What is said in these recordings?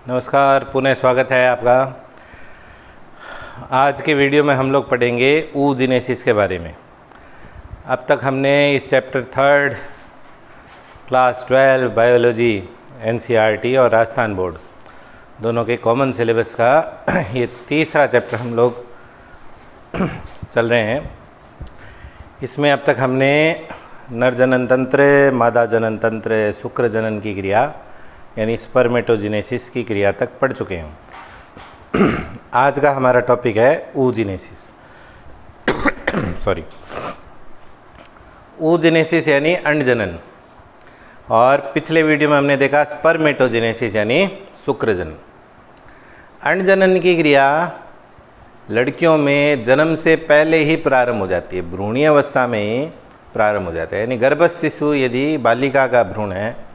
नमस्कार, पुनः स्वागत है आपका। आज के वीडियो में हम लोग पढ़ेंगे oogenesis के बारे में। अब तक हमने इस चैप्टर 3 क्लास 12 बायोलॉजी NCERT और राजस्थान बोर्ड दोनों के कॉमन सिलेबस का ये तीसरा चैप्टर हम लोग चल रहे हैं। इसमें अब तक हमने नर जनन तंत्र, मादा जनन तंत्र, शुक्र जनन की क्रिया यानी स्पर्मेटोजेनेसिस की क्रिया तक पढ़ चुके हैं। आज का हमारा टॉपिक है oogenesis। सॉरी, oogenesis यानी अंडजनन, और पिछले वीडियो में हमने देखा स्पर्मेटोजेनेसिस यानी शुक्र जनन। अंडजनन की क्रिया लड़कियों में जन्म से पहले ही प्रारंभ हो जाती है, भ्रूणीय अवस्था में ही प्रारंभ हो जाता है। यानी गर्भस्थ शिशु यदि बालिका का भ्रूण है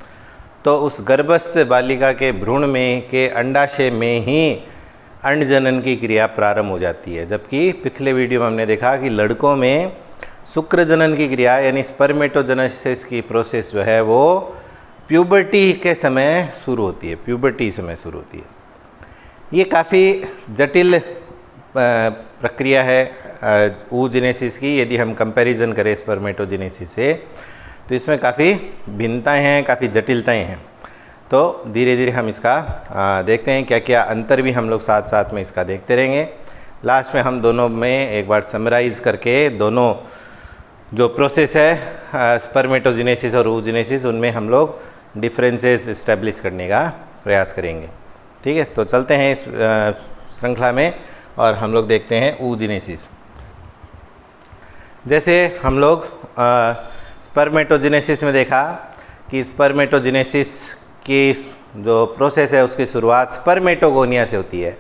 तो उस गर्भस्थ बालिका के भ्रूण में के अंडाशय में ही अंडजनन की क्रिया प्रारंभ हो जाती है। जबकि पिछले वीडियो में हमने देखा कि लड़कों में शुक्र जनन की क्रिया यानी स्पर्मेटोजेनेसिस की प्रोसेस जो है वो प्यूबर्टी के समय शुरू होती है, प्यूबर्टी समय शुरू होती है। ये काफ़ी जटिल प्रक्रिया है oogenesis की। यदि हम कंपैरिजन करें स्पर्मेटोजेनेसिस से तो इसमें काफ़ी भिन्नताएं हैं, काफ़ी जटिलताएं हैं। तो धीरे धीरे हम इसका देखते हैं, क्या क्या अंतर भी हम लोग साथ साथ में इसका देखते रहेंगे। लास्ट में हम दोनों में एक बार समराइज़ करके दोनों जो प्रोसेस है स्पर्मेटोजेनेसिस और oogenesis उनमें हम लोग डिफरेंसेस इस्टेब्लिश करने का प्रयास करेंगे। ठीक है, तो चलते हैं इस श्रृंखला में और हम लोग देखते हैं oogenesis। जैसे हम लोग स्पर्मेटोजेनेसिस में देखा कि स्पर्मेटोजेनेसिस की जो प्रोसेस है उसकी शुरुआत स्पर्मेटोगोनिया से होती है।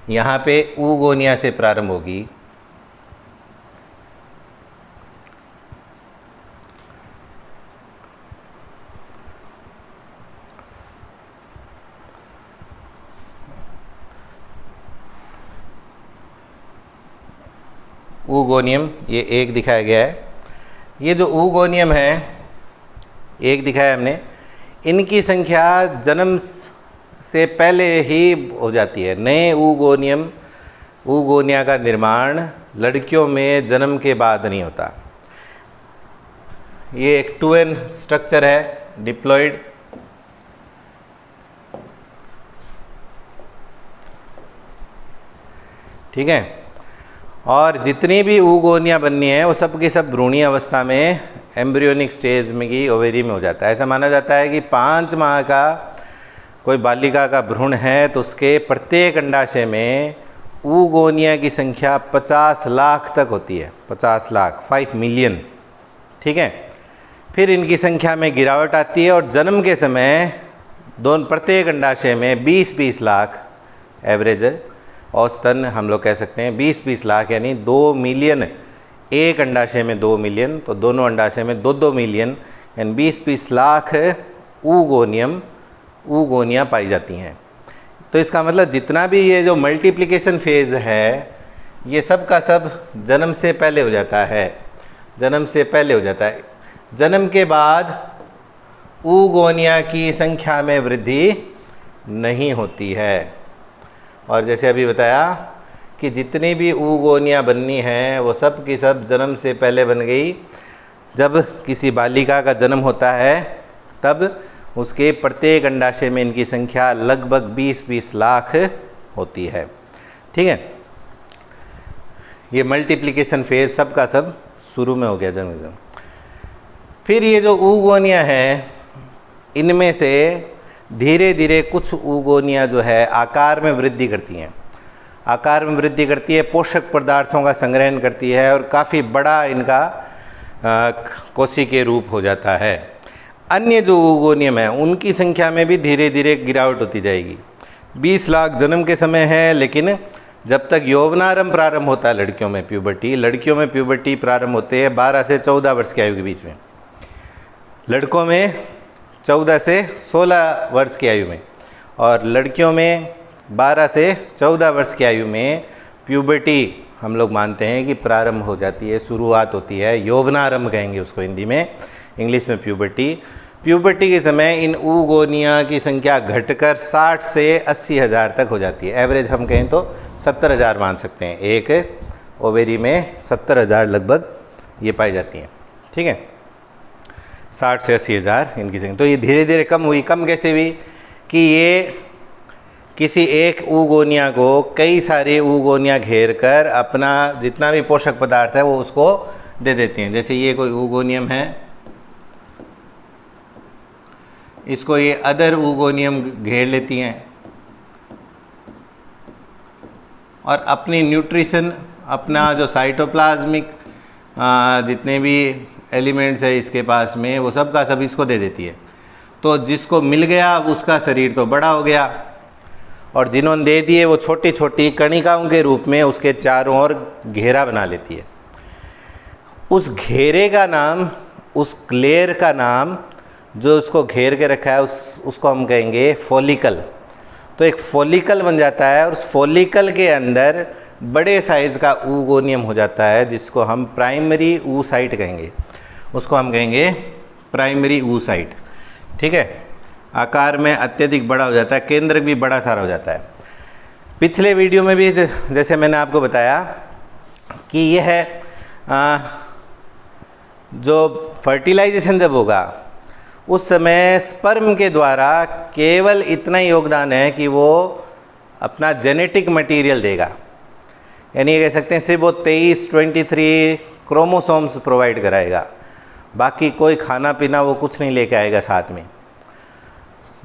यहाँ पे oogonia से प्रारंभ होगी। oogoनियम ये एक दिखाया गया है। ये जो oogoनियम है एक दिखाया हमने, इनकी संख्या जन्म से पहले ही हो जाती है। नए oogonia का निर्माण लड़कियों में जन्म के बाद नहीं होता। ये एक 2n स्ट्रक्चर है, डिप्लॉयड। ठीक है, और जितनी भी oogonia बननी है वो सब की सब भ्रूणीय अवस्था में एम्ब्रियोनिक स्टेज में की ओवेरी में हो जाता है। ऐसा माना जाता है कि 5 माह का कोई बालिका का भ्रूण है तो उसके प्रत्येक अंडाशय में oogonia की संख्या 50 लाख तक होती है। 50 लाख, 5 मिलियन। ठीक है, फिर इनकी संख्या में गिरावट आती है और जन्म के समय प्रत्येक अंडाशय में 20-20 लाख एवरेज औसतन हम लोग कह सकते हैं 20-20 लाख, यानी 2 मिलियन। एक अंडाशय में 2 मिलियन तो दोनों अंडाशय में 2-2 मिलियन, यानी 20-20 लाख oogonia पाई जाती हैं। तो इसका मतलब जितना भी ये जो मल्टीप्लिकेशन फेज़ है ये सब का सब जन्म से पहले हो जाता है। जन्म से पहले हो जाता है। जन्म के बाद oogonia की संख्या में वृद्धि नहीं होती है। और जैसे अभी बताया कि जितनी भी oogonia बननी है वो सब की सब जन्म से पहले बन गई। जब किसी बालिका का जन्म होता है तब उसके प्रत्येक अंडाशय में इनकी संख्या लगभग 20-20 लाख होती है। ठीक है, ये मल्टीप्लिकेशन फेज सब का सब शुरू में हो गया जन्म। फिर ये जो oogonia है इनमें से धीरे धीरे कुछ oogonia जो है आकार में वृद्धि करती हैं। आकार में वृद्धि करती है, पोषक पदार्थों का संग्रहण करती है और काफ़ी बड़ा इनका कोशिकीय रूप हो जाता है। अन्य जो oogonia है उनकी संख्या में भी धीरे धीरे गिरावट होती जाएगी। 20 लाख जन्म के समय है, लेकिन जब तक यौवनारंभ प्रारंभ होता है लड़कियों में प्यूबर्टी, लड़कियों में प्यूबर्टी प्रारंभ होते हैं 12 से 14 वर्ष की आयु के बीच में, लड़कों में 14 से 16 वर्ष की आयु में, और लड़कियों में 12 से 14 वर्ष की आयु में प्यूबर्टी हम लोग मानते हैं कि प्रारंभ हो जाती है, शुरुआत होती है। यौवनारंभ कहेंगे उसको हिंदी में, इंग्लिश में प्यूबर्टी। प्यूबर्टी के समय इन ऊगोनिया की संख्या घटकर 60 से 80 हज़ार तक हो जाती है। एवरेज हम कहें तो 70 हज़ार मान सकते हैं, एक ओवेरी में 70 हज़ार लगभग ये पाई जाती हैं। ठीक है, 60 से 80 हज़ार इनकी संख्या। तो ये धीरे धीरे कम हुई। कम कैसे हुई कि ये किसी एक ऊगोनिया को कई सारे ऊगोनिया घेर कर अपना जितना भी पोषक पदार्थ है वो उसको दे देती हैं। जैसे ये कोई ऊगोनियम है, इसको ये अदर ऊगोनियम घेर लेती हैं और अपनी न्यूट्रिशन, अपना जो साइटोप्लाज्मिक जितने भी एलिमेंट्स है इसके पास में, वो सब का सब इसको दे देती है। तो जिसको मिल गया उसका शरीर तो बड़ा हो गया, और जिन्होंने दे दिए वो छोटी छोटी कणिकाओं के रूप में उसके चारों ओर घेरा बना लेती है। उस घेरे का नाम, उस लेयर का नाम जो उसको घेर के रखा है उसको हम कहेंगे फॉलिकल। तो एक फॉलिकल बन जाता है और उस फॉलिकल के अंदर बड़े साइज़ का ऊगोनियम हो जाता है जिसको हम प्राइमरी ऊसाइट कहेंगे। उसको हम कहेंगे प्राइमरी ऊसाइट। ठीक है, आकार में अत्यधिक बड़ा हो जाता है, केंद्रक भी बड़ा सारा हो जाता है। पिछले वीडियो में भी जैसे मैंने आपको बताया कि यह है जो फर्टिलाइजेशन जब होगा उस समय स्पर्म के द्वारा केवल इतना ही योगदान है कि वो अपना जेनेटिक मटेरियल देगा, यानी ये कह सकते हैं सिर्फ वो 23 क्रोमोसोम्स प्रोवाइड कराएगा, बाकी कोई खाना पीना वो कुछ नहीं लेके आएगा साथ में।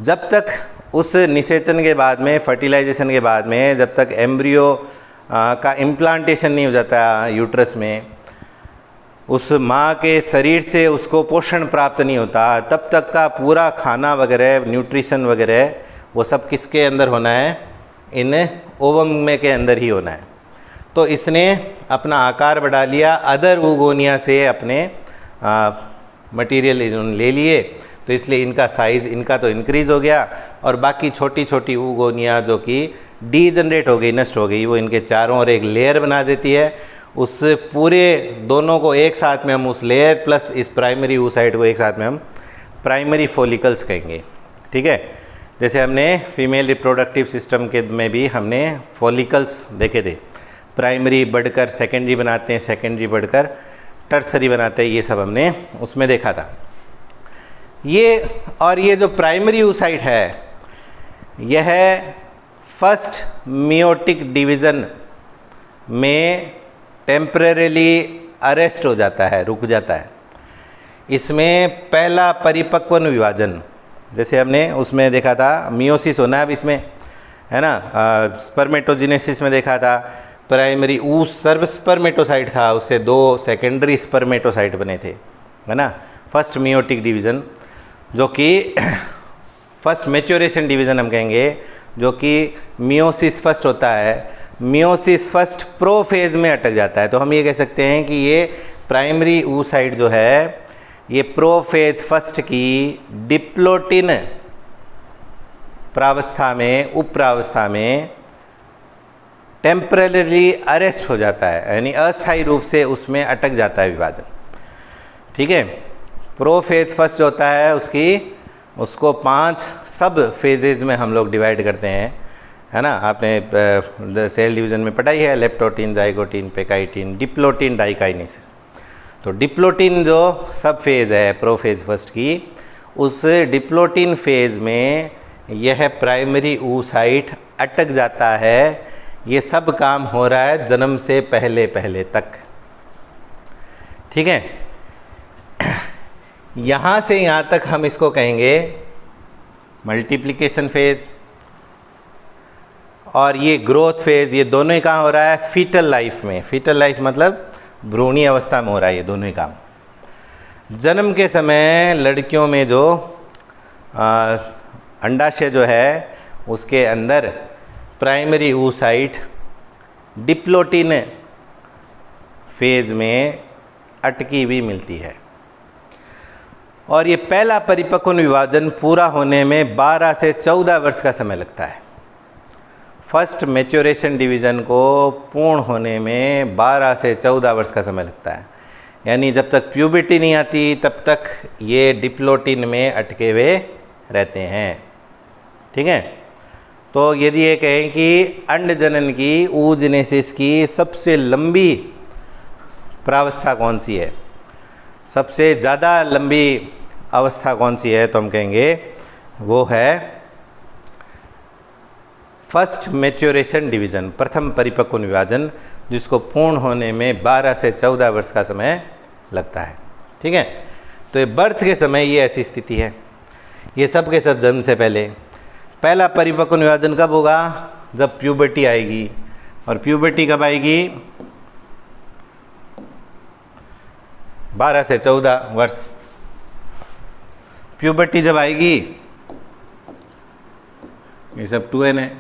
जब तक उस निषेचन के बाद में, फर्टिलाइजेशन के बाद में, जब तक एम्ब्रियो का इम्प्लांटेशन नहीं हो जाता यूट्रस में, उस माँ के शरीर से उसको पोषण प्राप्त नहीं होता, तब तक का पूरा खाना वगैरह, न्यूट्रिशन वगैरह वो सब किसके अंदर होना है? इन ओवम में के अंदर ही होना है। तो इसने अपना आकार बढ़ा लिया, अदर ऊगोनिया से अपने मटेरियल इन्होंने ले लिए, तो इसलिए इनका साइज़ इनका तो इंक्रीज़ हो गया, और बाकी छोटी छोटी ऊगोनिया जो कि डीजनरेट हो गई, नष्ट हो गई, वो इनके चारों ओर एक लेयर बना देती है। उस पूरे दोनों को एक साथ में हम, उस लेयर प्लस इस प्राइमरी ऊसाइट को एक साथ में हम प्राइमरी फॉलिकल्स कहेंगे। ठीक है, जैसे हमने फीमेल रिप्रोडक्टिव सिस्टम के में भी हमने फॉलिकल्स देखे थे, प्राइमरी बढ़कर सेकेंडरी बनाते हैं, सेकेंडरी बढ़कर टर्सरी बनाते हैं, ये सब हमने उसमें देखा था। ये जो प्राइमरी ऊसाइट है, यह फर्स्ट मियोटिक डिवीज़न में टेम्परेरीली अरेस्ट हो जाता है, रुक जाता है। इसमें पहला परिपक्वन विभाजन, जैसे हमने उसमें देखा था मियोसिस होना है, अब इसमें है ना, स्पर्मेटोजेनेसिस में देखा था प्राइमरी स्पर्मेटोसाइट था, उससे 2 सेकेंडरी स्पर्मेटोसाइट बने थे, है ना। फर्स्ट मियोटिक डिवीज़न जो कि फर्स्ट मैच्योरेशन डिवीज़न हम कहेंगे, जो कि मियोसिस फर्स्ट होता है, मियोसिस फर्स्ट प्रो फेज़ में अटक जाता है। तो हम ये कह सकते हैं कि ये प्राइमरी ऊसाइट जो है, ये प्रो फेज़ फर्स्ट की डिप्लोटिन प्रावस्था में, उपप्रावस्था में टेम्परेरी अरेस्ट हो जाता है, यानी अस्थायी रूप से उसमें अटक जाता है विभाजन। ठीक है, प्रो फेज फर्स्ट होता है उसको 5 सब फेजेज में हम लोग डिवाइड करते हैं, है ना। आपने सेल डिवीज़न में पढ़ाई है, लेप्टोटीन, जाइगोटीन, पेकाइटीन, डिप्लोटीन, डाइकाइनेसिस। तो डिप्लोटीन जो सब फेज़ है प्रो फेज फर्स्ट की, उस डिप्लोटीन फेज़ में यह प्राइमरी ऊसाइट अटक जाता है। ये सब काम हो रहा है जन्म से पहले पहले तक। ठीक है, यहाँ से यहाँ तक हम इसको कहेंगे मल्टीप्लिकेशन फेज़, और ये ग्रोथ फेज़, ये दोनों ही कहाँ हो रहा है? फीटल लाइफ में। फीटल लाइफ मतलब भ्रूणी अवस्था में हो रहा है ये दोनों ही काम। जन्म के समय लड़कियों में जो अंडाशय जो है उसके अंदर प्राइमरी ऊसाइट डिप्लोटीन फेज़ में अटकी हुई मिलती है, और ये पहला परिपक्वन विभाजन पूरा होने में 12 से 14 वर्ष का समय लगता है। फर्स्ट मैच्योरेशन डिवीज़न को पूर्ण होने में 12 से 14 वर्ष का समय लगता है। यानी जब तक प्यूबर्टी नहीं आती तब तक ये डिप्लोटिन में अटके हुए रहते हैं। ठीक है, तो यदि ये कहें कि अंड जनन की oogenesis की सबसे लंबी प्रावस्था कौन सी है, सबसे ज़्यादा लंबी अवस्था कौन सी है, तो हम कहेंगे वो है फर्स्ट मैच्योरेशन डिवीज़न, प्रथम परिपक्व विभाजन, जिसको पूर्ण होने में 12 से 14 वर्ष का समय लगता है। ठीक है, तो ये बर्थ के समय ये ऐसी स्थिति है। ये सब के सब जन्म से पहले पहला परिपक्व विभाजन कब होगा, जब प्यूबर्टी आएगी। और प्यूबर्टी कब आएगी, 12 से 14 वर्ष। प्यूबर्टी जब आएगी, ये सब 2n है,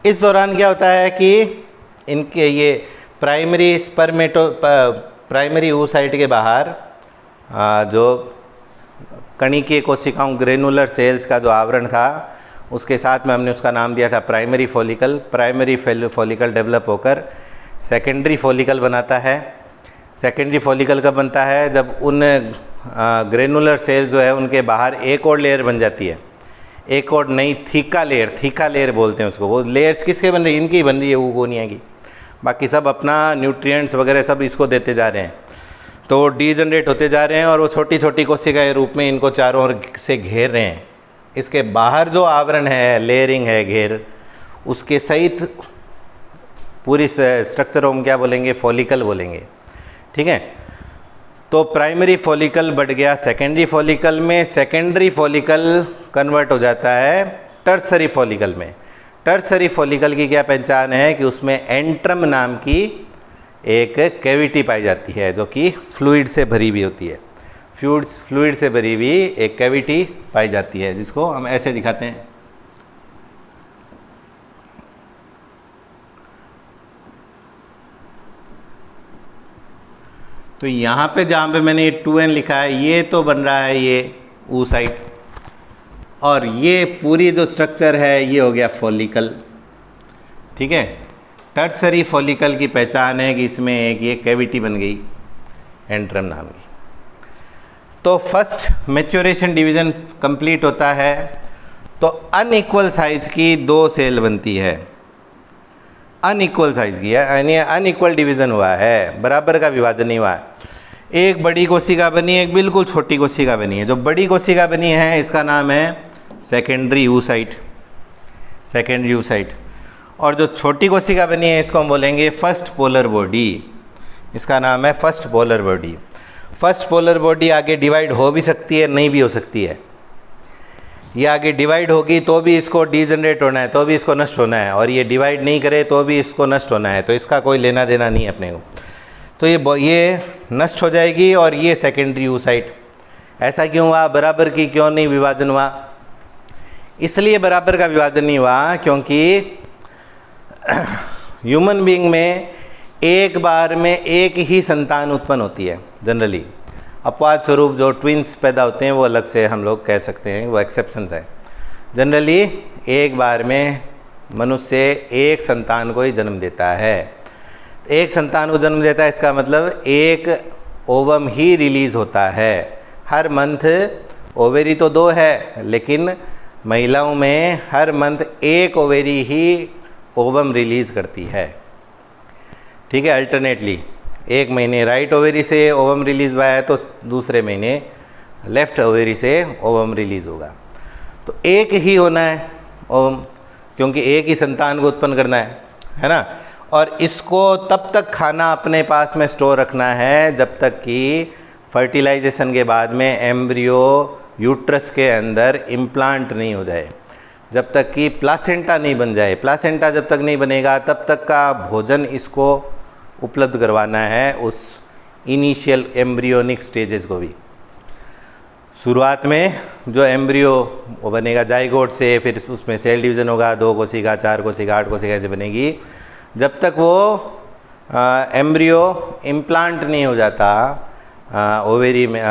इस दौरान क्या होता है कि इनके ये प्राइमरी oocyte के बाहर जो कणिकीय कोशिकाओं ग्रेनुलर सेल्स का जो आवरण था, उसके साथ में हमने उसका नाम दिया था primary follicle. Primary follicle develop होकर सेकेंडरी फॉलिकल बनाता है। सेकेंडरी फॉलिकल कब बनता है, जब उन ग्रेनुलर सेल्स जो है उनके बाहर एक और लेयर बन जाती है, एक और नई थीका लेयर बोलते हैं उसको। वो लेयर्स किसके बन रही है, इनकी बन रही है, ऊगोनिया की। बाकी सब अपना न्यूट्रिएंट्स वगैरह सब इसको देते जा रहे हैं, तो वो डीजनरेट होते जा रहे हैं और वो छोटी छोटी कोशिका के रूप में इनको चारों ओर से घेर रहे हैं। इसके बाहर जो आवरण है, लेयरिंग है, घेर, उसके सहित पूरी स्ट्रक्चर हम क्या बोलेंगे, फॉलिकल बोलेंगे। ठीक है, तो प्राइमरी फॉलिकल बढ़ गया सेकेंडरी फॉलिकल में, सेकेंडरी फॉलिकल कन्वर्ट हो जाता है टर्सरी फॉलिकल में। टर्सरी फॉलिकल की क्या पहचान है कि उसमें एंट्रम नाम की एक कैविटी पाई जाती है, जो कि फ्लूइड से भरी हुई होती है। फ्लूइड से भरी हुई एक कैविटी पाई जाती है, जिसको हम ऐसे दिखाते हैं। तो यहाँ पे जहाँ पे मैंने ये 2n लिखा है, ये तो बन रहा है ये oocyte, और ये पूरी जो स्ट्रक्चर है ये हो गया फॉलिकल। ठीक है, टर्सरी फॉलिकल की पहचान है कि इसमें एक ये कैविटी बन गई एंट्रम नाम की। तो फर्स्ट मैच्योरेशन डिवीज़न कंप्लीट होता है, तो अनइक्वल साइज़ की 2 सेल बनती है। अनइक्वल साइज़ की है, यानी अनइक्वल डिवीज़न हुआ है, बराबर का विभाजन नहीं हुआ है। एक बड़ी कोशिका बनी है, एक बिल्कुल छोटी कोशिका बनी है। जो बड़ी कोशिका बनी है इसका नाम है सेकेंडरी oocyte, सेकेंडरी oocyte। और जो छोटी कोशिका बनी है इसको हम बोलेंगे फर्स्ट पोलर बॉडी, इसका नाम है first polar body. First polar body आगे डिवाइड हो भी सकती है, नहीं भी हो सकती है। ये आगे डिवाइड होगी तो भी इसको डीजनरेट होना है, तो भी इसको नष्ट होना है, और ये डिवाइड नहीं करे तो भी इसको नष्ट होना है, तो इसका कोई लेना देना नहीं है अपने को। तो ये नष्ट हो जाएगी, और ये सेकेंडरी oocyte। ऐसा क्यों हुआ, बराबर की क्यों नहीं विभाजन हुआ? इसलिए बराबर का विभाजन नहीं हुआ क्योंकि ह्यूमन बीइंग में एक बार में एक ही संतान उत्पन्न होती है जनरली। अपवाद स्वरूप जो ट्विंस पैदा होते हैं वो अलग से हम लोग कह सकते हैं, वो एक्सेप्शंस है। जनरली एक बार में मनुष्य एक संतान को ही जन्म देता है। एक संतान को जन्म देता है, इसका मतलब एक ओवम ही रिलीज़ होता है हर मंथ। ओवेरी तो 2 है, लेकिन महिलाओं में हर मंथ एक ओवेरी ही ओवम रिलीज़ करती है। ठीक है, अल्टरनेटली एक महीने राइट ओवेरी से ओवम रिलीज़ हुआ है तो दूसरे महीने लेफ्ट ओवेरी से ओवम रिलीज़ होगा। तो एक ही होना है ओवम, क्योंकि एक ही संतान को उत्पन्न करना है ना। और इसको तब तक खाना अपने पास में स्टोर रखना है जब तक कि फर्टिलाइजेशन के बाद में एम्ब्रियो यूट्रस के अंदर इम्प्लांट नहीं हो जाए, जब तक कि प्लासेंटा नहीं बन जाए। प्लासेंटा जब तक नहीं बनेगा तब तक का भोजन इसको उपलब्ध करवाना है, उस इनिशियल एम्ब्रियोनिक स्टेजेस को भी। शुरुआत में जो एम्ब्रियो वो बनेगा जाइगोट से, फिर उसमें सेल डिवीज़न होगा, 2 कोशिका, 4 कोशिका, 8 कोशिका ऐसे बनेगी। जब तक वो एम्ब्रियो इम्प्लांट नहीं हो जाता ओवेरी में,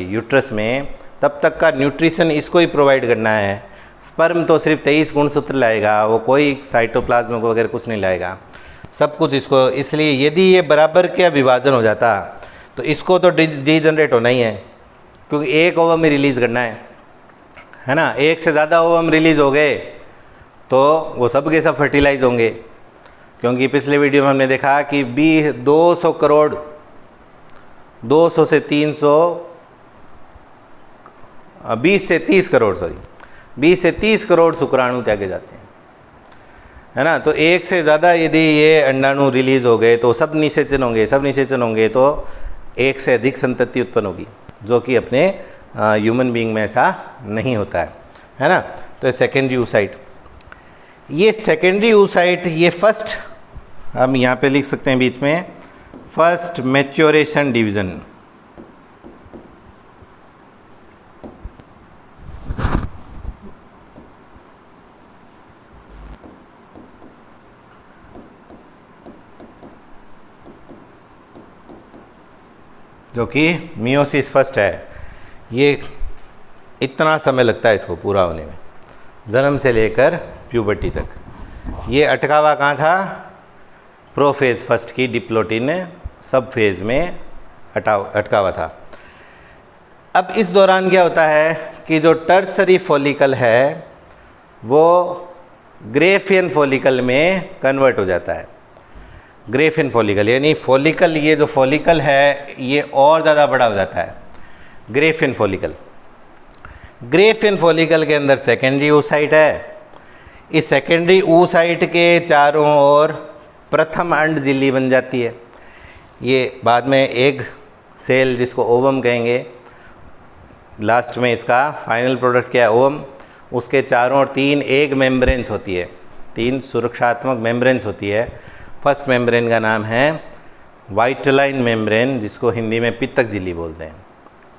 यूट्रस में, तब तक का न्यूट्रिशन इसको ही प्रोवाइड करना है। स्पर्म तो सिर्फ 23 गुणसूत्र लाएगा, वो कोई साइटोप्लाज्म वगैरह कुछ नहीं लाएगा, सब कुछ इसको। इसलिए यदि ये बराबर का विभाजन हो जाता तो इसको तो डीजनरेट होना ही है, क्योंकि एक ओवम ही रिलीज़ करना है ना। एक से ज़्यादा ओवम रिलीज़ हो गए तो वो सब के सब फर्टिलाइज होंगे, क्योंकि पिछले वीडियो में हमने देखा कि 200 करोड़ 200 से 300 20 से 30 करोड़ 20 से 30 करोड़ शुक्राणु त्यागे जाते हैं, है ना। तो एक से ज़्यादा यदि ये अंडाणु रिलीज़ हो गए तो सब निषेचन होंगे, सब निषेचन होंगे तो एक से अधिक संतति उत्पन्न होगी, जो कि अपने ह्यूमन बीइंग में ऐसा नहीं होता है ना। तो सेकेंडरी oocyte, ये सेकेंडरी oocyte ये फर्स्ट, हम यहाँ पे लिख सकते हैं बीच में, फर्स्ट मैच्योरेशन डिवीज़न। जो कि मियोसिस फर्स्ट है। ये इतना समय लगता है इसको पूरा होने में, जन्म से लेकर प्यूबर्टी तक। ये अटकावा कहाँ था? प्रोफेज फर्स्ट की डिप्लोटिन सब फेज में अटकावा था। अब इस दौरान क्या होता है कि जो टर्सरी फॉलिकल है वो ग्रेफियन फॉलिकल में कन्वर्ट हो जाता है। ग्रेफियन फॉलिकल यानी फॉलिकल, ये जो फॉलिकल है ये और ज़्यादा बड़ा हो जाता है। ग्रेफियन फॉलिकल, ग्रेफियन फॉलिकल के अंदर सेकेंडरी oocyte है। इस सेकेंडरी oocyte के चारों ओर प्रथम अंड झिल्ली बन जाती है। ये बाद में एग सेल जिसको ओवम कहेंगे, लास्ट में इसका फाइनल प्रोडक्ट क्या है? ओवम। उसके चारों ओर 3 एग मेम्ब्रेन्स होती है, 3 सुरक्षात्मक मेम्ब्रेन्स होती है। फर्स्ट मेम्ब्रेन का नाम है वाइटलाइन मेम्ब्रेन, जिसको हिंदी में पित्तक झिल्ली बोलते हैं।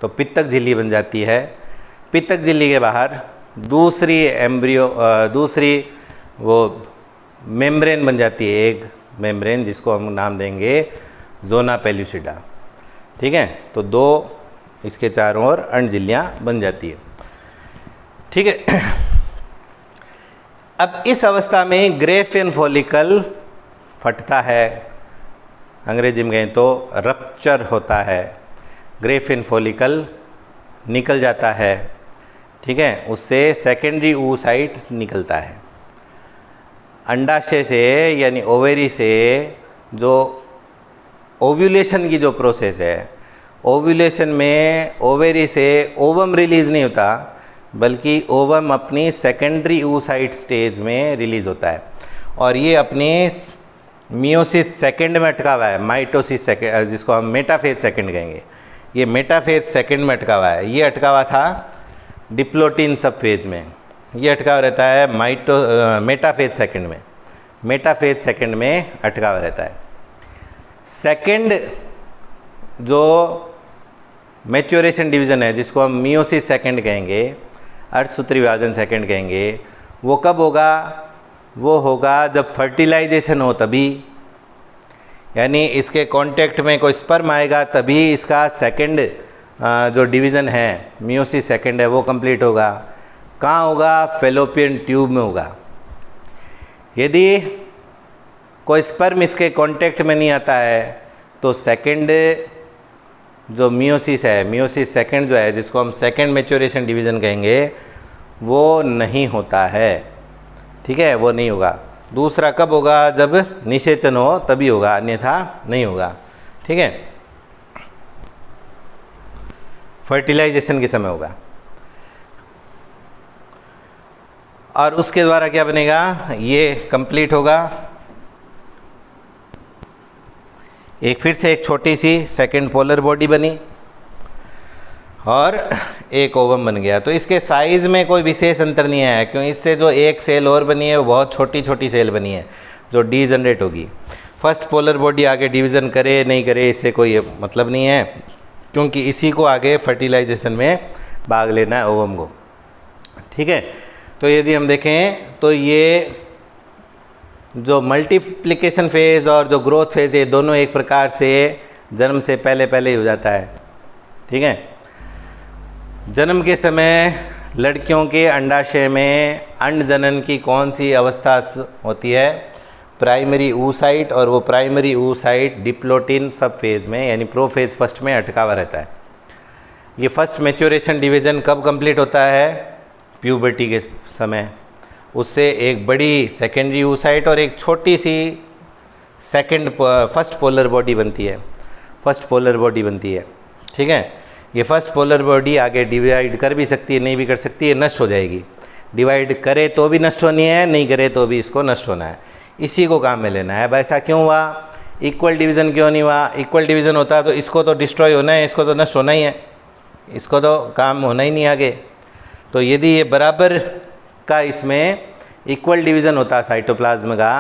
तो पित्तक झिल्ली बन जाती है। पित्तक झिल्ली के बाहर दूसरी वो मेम्ब्रेन बन जाती है, एक मेम्ब्रेन जिसको हम नाम देंगे जोना पेल्यूसिडा। ठीक है, तो 2 इसके चारों ओर अंड झिल्लियाँ बन जाती है। ठीक है, अब इस अवस्था में ग्रेफियन फॉलिकल फटता है, अंग्रेजी में कहें तो रप्चर होता है। ग्रेफियन फॉलिकल निकल जाता है, ठीक है, उससे सेकेंडरी oocyte निकलता है। अंडाशय से यानी ओवेरी से जो ओव्यूलेशन की जो प्रोसेस है, ओव्यूलेशन में ओवेरी से ओवम रिलीज़ नहीं होता, बल्कि ओवम अपनी सेकेंडरी oocyte स्टेज में रिलीज़ होता है। और ये अपने मियोसिस सेकंड में अटका हुआ है, माइटोसिस सेकंड, जिसको हम मेटाफेज सेकंड कहेंगे। ये मेटाफेज सेकंड में अटका हुआ है। ये अटका हुआ था डिप्लोटिन सब फेज में, ये अटका हुआ रहता है मेटाफेज सेकंड में, मेटाफेज सेकंड में अटका हुआ रहता है। सेकंड जो मैच्योरेशन डिवीज़न है, जिसको हम मियोसिस सेकंड कहेंगे, अर्धसूत्री विभाजन सेकंड कहेंगे, वो कब होगा? वो होगा जब फर्टिलाइजेशन हो, तभी, यानी इसके कांटेक्ट में कोई स्पर्म आएगा तभी इसका सेकंड जो डिवीज़न है, मियोसिस सेकंड है, वो कंप्लीट होगा। कहाँ होगा? फेलोपियन ट्यूब में होगा। यदि कोई स्पर्म इसके कांटेक्ट में नहीं आता है तो सेकंड जो मियोसिस है, मियोसिस सेकंड जो है, जिसको हम सेकंड मैच्योरेशन डिवीज़न कहेंगे, वो नहीं होता है। ठीक है, वो नहीं होगा। दूसरा कब होगा? जब निषेचन हो तभी होगा, अन्यथा नहीं होगा। ठीक है, फर्टिलाइजेशन के समय होगा। और उसके द्वारा क्या बनेगा? ये कंप्लीट होगा। एक फिर से एक छोटी सी सेकंड पोलर बॉडी बनी और एक ओवम बन गया। तो इसके साइज़ में कोई विशेष अंतर नहीं है, क्योंकि इससे जो एक सेल और बनी है वो बहुत छोटी छोटी सेल बनी है जो डीजनरेट होगी। फर्स्ट पोलर बॉडी आगे डिवीज़न करे नहीं करे इससे कोई मतलब नहीं है, क्योंकि इसी को आगे फर्टिलाइजेशन में भाग लेना है, ओवम को। ठीक है, तो यदि हम देखें तो ये जो मल्टीप्लिकेशन फेज़ और जो ग्रोथ फेज़, ये दोनों एक प्रकार से जन्म से पहले पहले ही हो जाता है। ठीक है, जन्म के समय लड़कियों के अंडाशय में अंड जनन की कौन सी अवस्था होती है? प्राइमरी oocyte, और वो प्राइमरी oocyte डिप्लोटिन सब फेज़ में यानी प्रोफेज फर्स्ट में अटका हुआ रहता है। ये फर्स्ट मैच्योरेशन डिवीज़न कब कंप्लीट होता है? प्यूबर्टी के समय। उससे एक बड़ी सेकेंडरी oocyte और एक छोटी सी फर्स्ट पोलर बॉडी बनती है। फर्स्ट पोलर बॉडी बनती है, ठीक है। ये फर्स्ट पोलर बॉडी आगे डिवाइड कर भी सकती है, नहीं भी कर सकती है, नष्ट हो जाएगी। डिवाइड करे तो भी नष्ट होनी है, नहीं करे तो भी इसको नष्ट होना है। इसी को काम में लेना है। अब ऐसा क्यों हुआ? इक्वल डिवीज़न क्यों नहीं हुआ? इक्वल डिवीज़न होता तो इसको तो डिस्ट्रॉय होना है, इसको तो नष्ट होना ही है, इसको तो काम होना ही नहीं आगे। तो यदि ये बराबर का इसमें इक्वल डिवीज़न होता साइटोप्लाज्म का,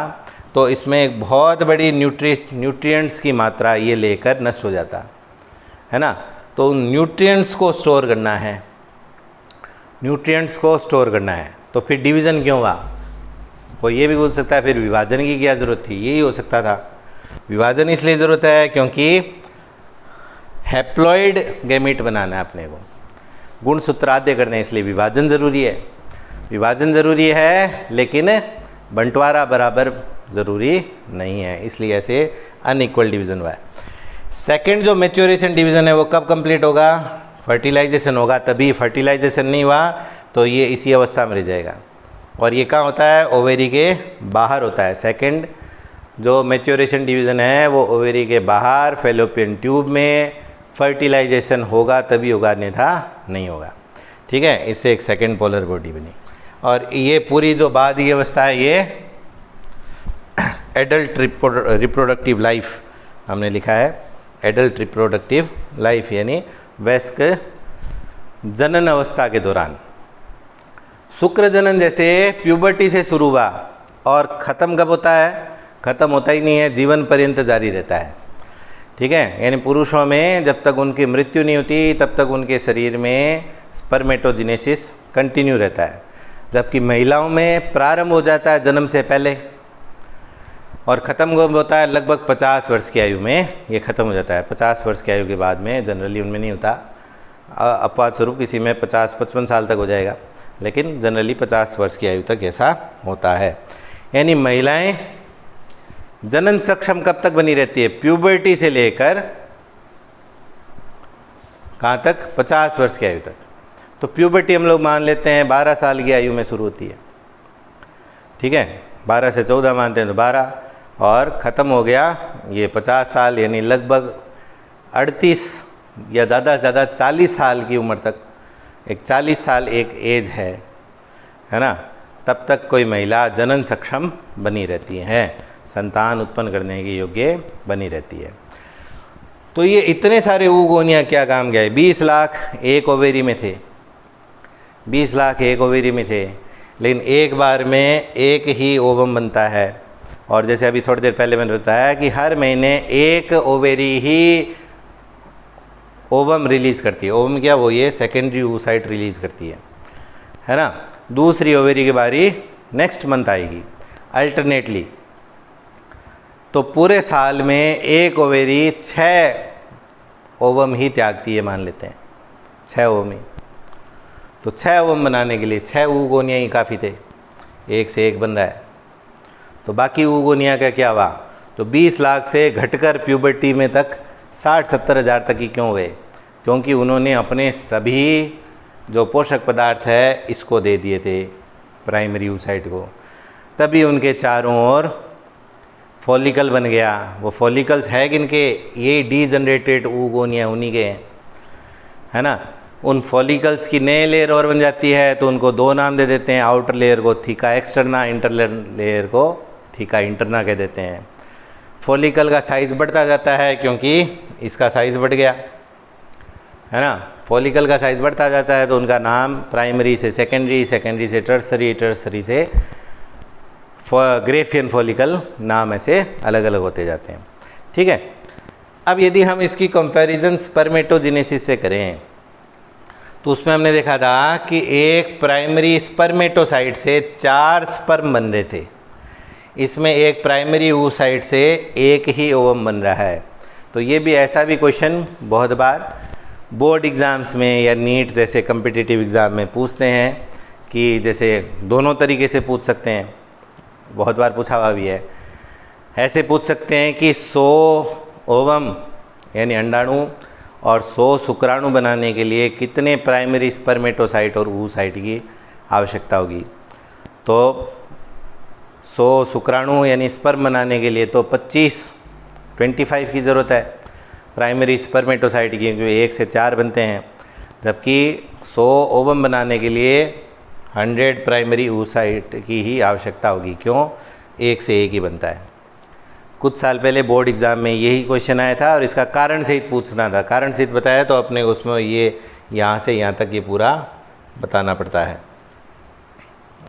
तो इसमें एक बहुत बड़ी न्यूट्रिएंट्स की मात्रा ये लेकर नष्ट हो जाता है ना। तो उन न्यूट्रिएंट्स को स्टोर करना है, न्यूट्रिएंट्स को स्टोर करना है। तो फिर डिवीज़न क्यों हुआ? कोई ये भी बोल सकता है फिर विभाजन की क्या ज़रूरत थी? यही हो सकता था। विभाजन इसलिए ज़रूरत है क्योंकि हैप्लॉइड गैमीट बनाना है अपने को, गुणसूत्र आद्य करने, इसलिए विभाजन ज़रूरी है। विभाजन ज़रूरी है लेकिन बंटवारा बराबर ज़रूरी नहीं है, इसलिए ऐसे अनइक्वल डिवीज़न हुआ है। सेकंड जो मैच्योरेशन डिवीज़न है वो कब कंप्लीट होगा? फर्टिलाइजेशन होगा तभी। फर्टिलाइजेशन नहीं हुआ तो ये इसी अवस्था में रह जाएगा। और ये कहाँ होता है? ओवेरी के बाहर होता है। सेकंड जो मैच्योरेशन डिवीज़न है वो ओवेरी के बाहर फैलोपियन ट्यूब में फर्टिलाइजेशन होगा तभी होगा, अन्यथा नहीं होगा, ठीक है। इससे एक सेकंड पोलर बॉडी बनी। और ये पूरी जो बाद की अवस्था है ये एडल्ट रिप्रोडक्टिव लाइफ हमने लिखा है। एडल्ट रिप्रोडक्टिव लाइफ यानी वयस्क जनन अवस्था के दौरान। शुक्र जनन जैसे प्यूबर्टी से शुरू हुआ और ख़त्म कब होता है? ख़त्म होता ही नहीं है, जीवन पर्यंत जारी रहता है, ठीक है। यानी पुरुषों में जब तक उनकी मृत्यु नहीं होती तब तक उनके शरीर में स्पर्मेटोजेनेसिस कंटिन्यू रहता है, जबकि महिलाओं में प्रारंभ हो जाता है जन्म से पहले और ख़त्म कब होता है? लगभग 50 वर्ष की आयु में ये ख़त्म हो जाता है। 50 वर्ष की आयु के बाद में जनरली उनमें नहीं होता, अपवाद स्वरूप किसी में 50-55 साल तक हो जाएगा, लेकिन जनरली 50 वर्ष की आयु तक ऐसा होता है। यानी महिलाएं जनन सक्षम कब तक बनी रहती है? प्यूबर्टी से लेकर कहाँ तक? 50 वर्ष की आयु तक। तो प्यूबर्टी हम लोग मान लेते हैं 12 साल की आयु में शुरू होती है, ठीक है। 12 से 14 मानते हैं तो 12, और ख़त्म हो गया ये 50 साल, यानी लगभग 38 या ज़्यादा से ज़्यादा 40 साल की उम्र तक। एक 40 साल एक एज है ना, तब तक कोई महिला जनन सक्षम बनी रहती है, संतान उत्पन्न करने के योग्य बनी रहती है। तो ये इतने सारे oogonia क्या काम गए? 20 लाख एक ओवेरी में थे, 20 लाख एक ओवेरी में थे, लेकिन एक बार में एक ही ओवम बनता है। और जैसे अभी थोड़ी देर पहले मैंने बताया कि हर महीने एक ओवेरी ही ओवम रिलीज़ करती है। ओवम क्या? वो ये सेकेंडरी oocyte रिलीज़ करती है ना। दूसरी ओवेरी की बारी नेक्स्ट मंथ आएगी अल्टरनेटली। तो पूरे साल में एक ओवेरी 6 ओवम ही त्यागती है, मान लेते हैं 6 ओवम ही। तो 6 ओवम बनाने के लिए 6 oogonia ही काफ़ी थे, एक से एक बन रहा है। तो बाकी oogonia का क्या हुआ? तो 20 लाख से घटकर प्यूबर्टी में तक 60-70 हज़ार तक ही क्यों हुए? क्योंकि उन्होंने अपने सभी जो पोषक पदार्थ है इसको दे दिए थे प्राइमरी oocyte को, तभी उनके चारों ओर फॉलिकल बन गया। वो फॉलिकल्स है किनके? ये डीजनरेटेड oogonia उन्हीं के हैं, है ना। उन फॉलिकल्स की नए लेयर और बन जाती है तो उनको 2 नाम दे देते हैं। आउटर लेयर को थीका एक्सटर्ना, इंटर लेयर को थीका इंटरना कह देते हैं। फॉलिकल का साइज़ बढ़ता जाता है क्योंकि इसका साइज़ बढ़ गया, है ना। फॉलिकल का साइज़ बढ़ता जाता है तो उनका नाम प्राइमरी से सेकेंडरी, सेकेंडरी से टर्सरी, टर्सरी से ग्रेफियन फॉलिकल, नाम ऐसे अलग अलग होते जाते हैं, ठीक है। अब यदि हम इसकी कंपैरिजन स्पर्मेटोजेनेसिस से करें तो उसमें हमने देखा था कि एक प्राइमरी स्पर्मेटोसाइट से 4 स्पर्म बन रहे थे। इसमें एक प्राइमरी oocyte से एक ही ओवम बन रहा है। तो ये भी ऐसा भी क्वेश्चन बहुत बार बोर्ड एग्ज़ाम्स में या नीट जैसे कम्पिटिटिव एग्ज़ाम में पूछते हैं कि जैसे दोनों तरीके से पूछ सकते हैं, बहुत बार पूछा हुआ भी है। ऐसे पूछ सकते हैं कि 100 ओवम यानी अंडाणु और 100 शुक्राणु बनाने के लिए कितने प्राइमरी स्पर्मेटोसाइट और oocyte की आवश्यकता होगी। तो 100 शुक्राणु यानी स्पर्म बनाने के लिए तो 25 की ज़रूरत है प्राइमरी स्पर्मेटोसाइट की, क्योंकि 1 से 4 बनते हैं, जबकि 100 ओवम बनाने के लिए 100 प्राइमरी oocyte की ही आवश्यकता होगी। क्यों? 1 से 1 ही बनता है। कुछ साल पहले बोर्ड एग्ज़ाम में यही क्वेश्चन आया था और इसका कारण सहित पूछना था। कारण सहित बताया तो अपने उसमें ये यहाँ से यहाँ तक ये पूरा बताना पड़ता है,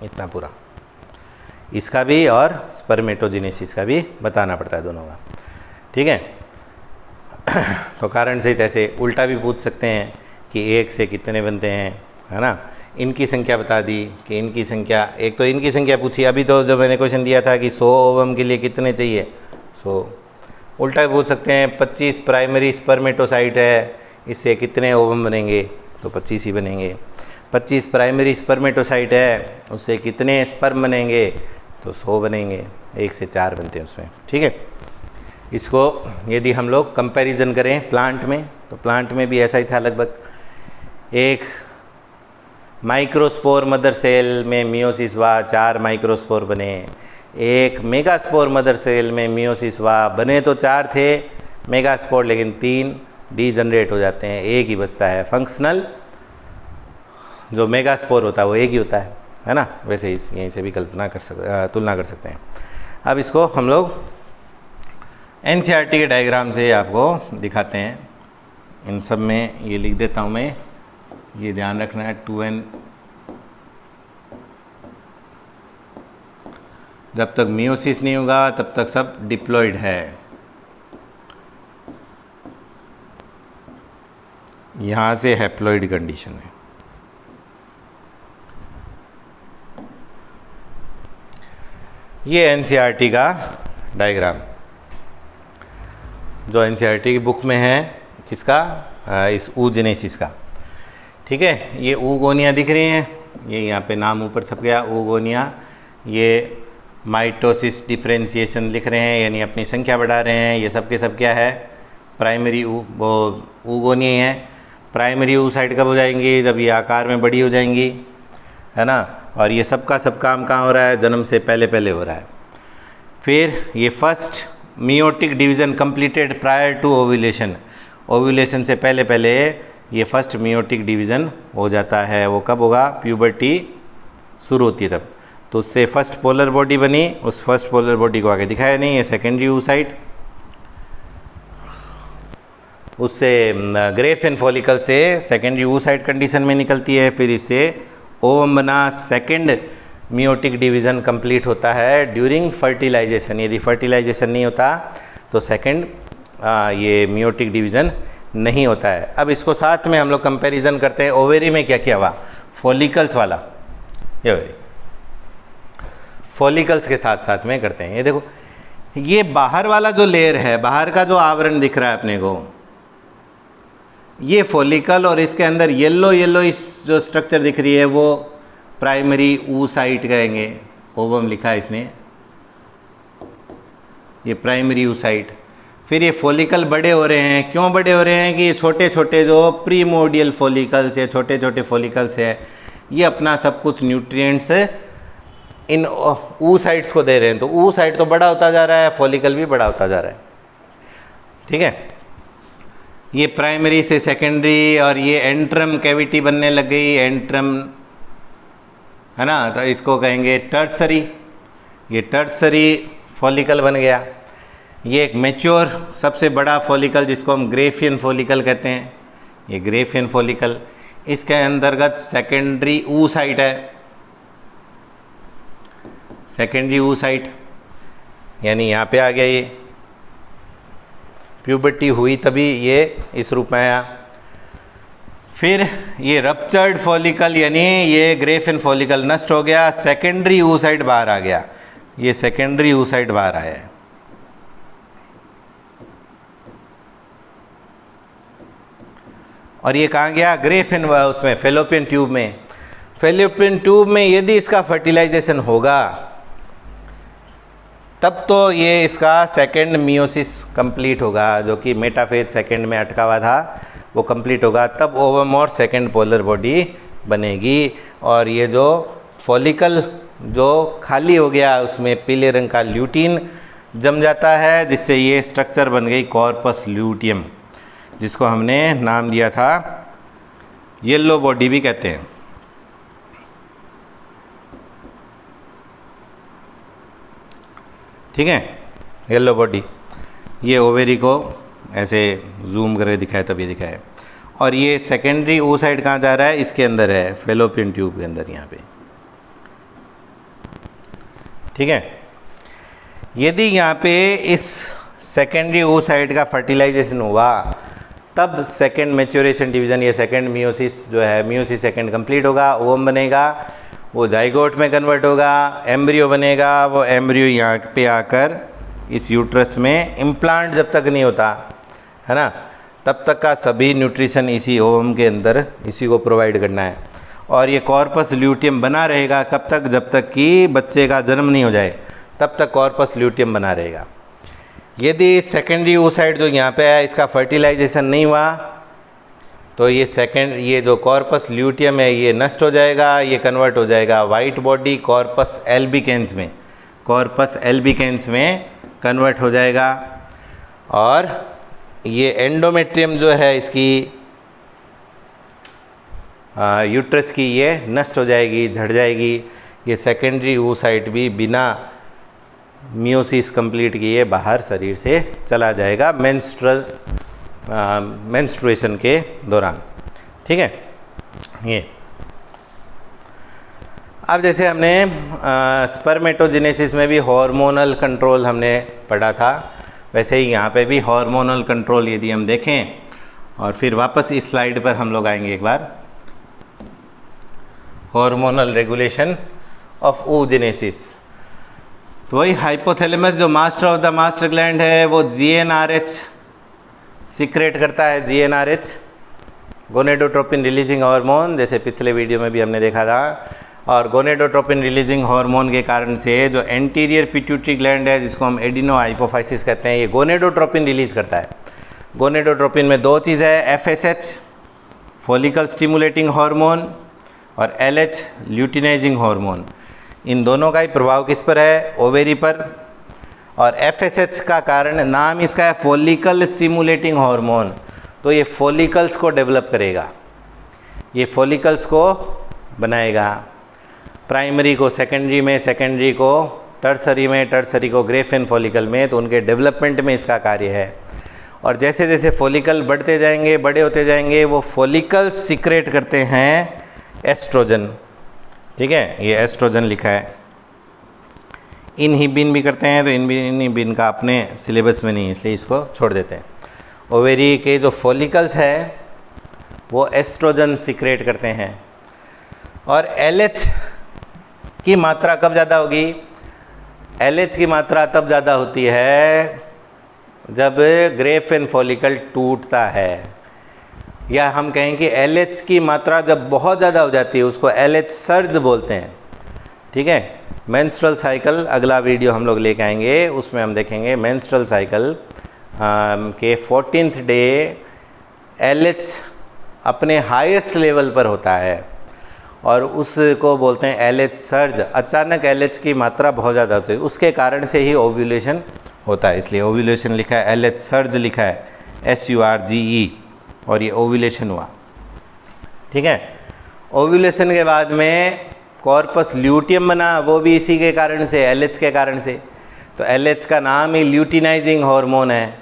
इतना पूरा, इसका भी और स्पर्मेटोजेनेसिस का भी बताना पड़ता है, दोनों का। ठीक है। तो कारण सहित ऐसे उल्टा भी पूछ सकते हैं कि 1 से कितने बनते हैं, है ना। इनकी संख्या बता दी कि इनकी संख्या, एक तो इनकी संख्या पूछी, अभी तो जब मैंने क्वेश्चन दिया था कि 100 ओवम के लिए कितने चाहिए, उल्टा भी पूछ सकते हैं 25 प्राइमरी स्पर्मेटोसाइट है, इससे कितने ओवम बनेंगे, तो 25 ही बनेंगे। 25 प्राइमरी स्पर्मेटोसाइट है, उससे कितने स्पर्म बनेंगे, तो 100 बनेंगे। 1 से 4 बनते हैं उसमें। ठीक है। इसको यदि हम लोग कंपैरिजन करें प्लांट में, तो प्लांट में भी ऐसा ही था लगभग। एक माइक्रोस्पोर मदर सेल में मियोसिस हुआ, 4 माइक्रोस्पोर बने। एक मेगास्पोर मदर सेल में मियोसिस हुआ, बने तो 4 थे मेगास्पोर, लेकिन 3 डीजनरेट हो जाते हैं, 1 ही बचता है। फंक्शनल जो मेगास्पोर होता है वो 1 ही होता है ना। वैसे ही यहीं से भी तुलना कर सकते हैं। अब इसको हम लोग NCERT के डायग्राम से आपको दिखाते हैं। इन सब में ये लिख देता हूँ मैं, ये ध्यान रखना है। 2n जब तक मियोसिस नहीं होगा तब तक सब डिप्लॉयड है। यहाँ से हैप्लॉयड कंडीशन है। ये NCERT का डायग्राम जो NCERT की बुक में है, किसका, इस oogenesis का। ठीक है। ये oogonia दिख रही हैं, ये यहाँ पे नाम ऊपर छप गया oogonia। ये माइटोसिस डिफ्रेंशिएशन लिख रहे हैं, यानी अपनी संख्या बढ़ा रहे हैं। ये सब के सब क्या है, प्राइमरी oogonia है। प्राइमरी oocyte कब हो जाएंगी, जब ये आकार में बड़ी हो जाएंगी, है ना। और ये सब का सब काम कहाँ हो रहा है, जन्म से पहले पहले हो रहा है। फिर ये first meiotic division completed prior to ovulation, ovulation से पहले पहले ये फर्स्ट मियोटिक डिवीज़न हो जाता है। वो कब होगा, प्यूबर्टी शुरू होती है तब। तो उससे फर्स्ट पोलर बॉडी बनी, उस फर्स्ट पोलर बॉडी को आगे दिखाया नहीं, ये सेकेंडरी oocyte। उससे ग्रेफिन फॉलिकल से सेकेंडरी oocyte कंडीशन में निकलती है। फिर इससे ओवम बना, सेकेंड मियोटिक डिवीज़न कंप्लीट होता है ड्यूरिंग फर्टिलाइजेशन। यदि फर्टिलाइजेशन नहीं होता तो सेकेंड ये मियोटिक डिवीज़न नहीं होता है। अब इसको साथ में हम लोग कंपैरिजन करते हैं। ओवेरी में क्या क्या हुआ, फॉलिकल्स वाला, ये ओवेरी फॉलिकल्स के साथ साथ में करते हैं। ये देखो, ये बाहर वाला जो लेयर है, बाहर का जो आवरण दिख रहा है अपने को, ये फॉलिकल, और इसके अंदर येलो येलो इस जो स्ट्रक्चर दिख रही है वो प्राइमरी oocyte कहेंगे। ओवम लिखा है इसने, ये प्राइमरी oocyte। फिर ये फॉलिकल बड़े हो रहे हैं, क्यों बड़े हो रहे हैं कि ये छोटे छोटे जो प्रीमोडियल फॉलिकल्स है, छोटे छोटे फॉलिकल्स है, ये अपना सब कुछ न्यूट्रिएंट्स इन oocytes को दे रहे हैं। तो oocyte तो बड़ा होता जा रहा है, फॉलिकल भी बड़ा होता जा रहा है। ठीक है। ये प्राइमरी से सेकेंडरी, और ये एंट्रम कैविटी बनने लग गई, एंट्रम, है ना। तो इसको कहेंगे टर्सरी, ये टर्सरी फॉलिकल बन गया। ये एक मैच्योर सबसे बड़ा फॉलिकल जिसको हम ग्रेफियन फॉलिकल कहते हैं, ये ग्रेफियन फॉलिकल। इसके अंतर्गत सेकेंडरी oocyte है, सेकेंडरी oocyte यानी यहाँ पे आ गया। ये प्यूबर्टी हुई तभी ये इस रूप में आया। फिर ये रप्चर्ड फॉलिकल, यानी ये ग्रेफियन फॉलिकल नष्ट हो गया, सेकेंडरी oocyte बाहर आ गया, ये सेकेंडरी oocyte बाहर आया है। और ये कहाँ गया, ग्रेफिन उसमें फैलोपियन ट्यूब में। फैलोपियन ट्यूब में यदि इसका फर्टिलाइजेशन होगा तब तो ये इसका सेकंड मियोसिस कंप्लीट होगा, जो कि मेटाफेज सेकंड में अटका हुआ था वो कंप्लीट होगा, तब ओवम और सेकंड पोलर बॉडी बनेगी। और ये जो फॉलिकल जो खाली हो गया उसमें पीले रंग का ल्यूटीन जम जाता है, जिससे ये स्ट्रक्चर बन गई कॉर्पस ल्यूटियम, जिसको हमने नाम दिया था येलो बॉडी भी कहते हैं। ठीक है, येलो बॉडी। ये ओवेरी को ऐसे जूम करके दिखाया तभी दिखाया। और ये सेकेंडरी ओ साइड कहाँ जा रहा है, इसके अंदर है, फैलोपियन ट्यूब के अंदर यहाँ पे। ठीक है, यदि यहाँ पे इस सेकेंडरी ओ साइड का फर्टिलाइजेशन हुआ तब सेकेंड मैच्योरेशन डिवीज़न, ये सेकेंड मियोसिस जो है, मियोसिस सेकेंड कंप्लीट होगा, ओवम बनेगा, वो जाइगोट में कन्वर्ट होगा, एम्ब्रियो बनेगा, वो एम्ब्रियो यहाँ पे आकर इस यूट्रस में इम्प्लांट जब तक नहीं होता है ना, तब तक का सभी न्यूट्रिशन इसी ओवम के अंदर इसी को प्रोवाइड करना है। और ये कॉर्पस ल्यूटियम बना रहेगा कब तक, जब तक कि बच्चे का जन्म नहीं हो जाए तब तक कॉर्पस ल्यूटियम बना रहेगा। यदि सेकेंडरी oocyte जो यहाँ पे है इसका फर्टिलाइजेशन नहीं हुआ तो ये जो कॉर्पस ल्यूटियम है ये नष्ट हो जाएगा, ये कन्वर्ट हो जाएगा वाइट बॉडी कॉर्पस एल्बिकेंस में, कॉर्पस एल्बिकेंस में कन्वर्ट हो जाएगा। और ये एंडोमेट्रियम जो है इसकी यूट्रस की, ये नष्ट हो जाएगी, झड़ जाएगी। ये सेकेंडरी oocyte भी बिना मियोसिस कंप्लीट किए बाहर शरीर से चला जाएगा मेंस्ट्रुएशन के दौरान। ठीक है, ये अब जैसे हमने स्पर्मेटोजेनेसिस में भी हार्मोनल कंट्रोल हमने पढ़ा था, वैसे ही यहाँ पे भी हार्मोनल कंट्रोल यदि हम देखें, और फिर वापस इस स्लाइड पर हम लोग आएंगे एक बार, हार्मोनल रेगुलेशन ऑफ oogenesis। तो वही हाइपोथैलेमस जो master of the master gland है वो GnRH सीक्रेट करता है, GnRH गोनेडोट्रोपिन रिलीजिंग हार्मोन, जैसे पिछले वीडियो में भी हमने देखा था। और गोनेडोट्रोपिन रिलीजिंग हार्मोन के कारण से जो एंटीरियर पिट्यूटरी ग्लैंड है, जिसको हम एडिनो हाइपोफाइसिस कहते हैं, ये गोनेडोट्रोपिन रिलीज करता है। गोनेडोट्रोपिन में दो चीज़ है, FSH फॉलिकल स्टिमुलेटिंग हार्मोन और LH ल्यूटिनाइजिंग हार्मोन। इन दोनों का ही प्रभाव किस पर है, ओवेरी पर। और FSH का कारण, नाम इसका है फॉलिकल स्टिमुलेटिंग हार्मोन, तो ये फॉलिकल्स को डेवलप करेगा, ये फॉलिकल्स को बनाएगा, प्राइमरी को सेकेंडरी में, सेकेंडरी को टर्सरी में, टर्सरी को ग्रेफिन फॉलिकल में, तो उनके डेवलपमेंट में इसका कार्य है। और जैसे जैसे फॉलिकल बढ़ते जाएंगे, बड़े होते जाएंगे, वो फॉलिकल सीक्रेट करते हैं एस्ट्रोजन। ठीक है, ये एस्ट्रोजन लिखा है। इनहिबिन भी करते हैं, तो इनहिबिन का अपने सिलेबस में नहीं, इसलिए इसको छोड़ देते हैं। ओवेरी के जो फॉलिकल्स हैं वो एस्ट्रोजन सीक्रेट करते हैं। और LH की मात्रा कब ज़्यादा होगी, LH की मात्रा तब ज़्यादा होती है जब ग्रेफिन फॉलिकल टूटता है, या हम कहें कि LH की मात्रा जब बहुत ज़्यादा हो जाती है उसको LH सर्ज बोलते हैं। ठीक है, मेंस्ट्रुअल साइकिल अगला वीडियो हम लोग लेके आएंगे, उसमें हम देखेंगे मेंस्ट्रुअल साइकिल के 14th डे LH अपने हाईएस्ट लेवल पर होता है और उसको बोलते हैं LH सर्ज। अचानक LH की मात्रा बहुत ज़्यादा होती है, उसके कारण से ही ओव्यूलेशन होता है, इसलिए ओव्यूलेशन लिखा है, LH सर्ज लिखा है SURGE, और ये ओव्यूलेशन हुआ। ठीक है, ओव्यूलेशन के बाद में कॉर्पस ल्यूटियम बना, वो भी इसी के कारण से, LH के कारण से। तो LH का नाम ही ल्यूटिनाइजिंग हार्मोन है,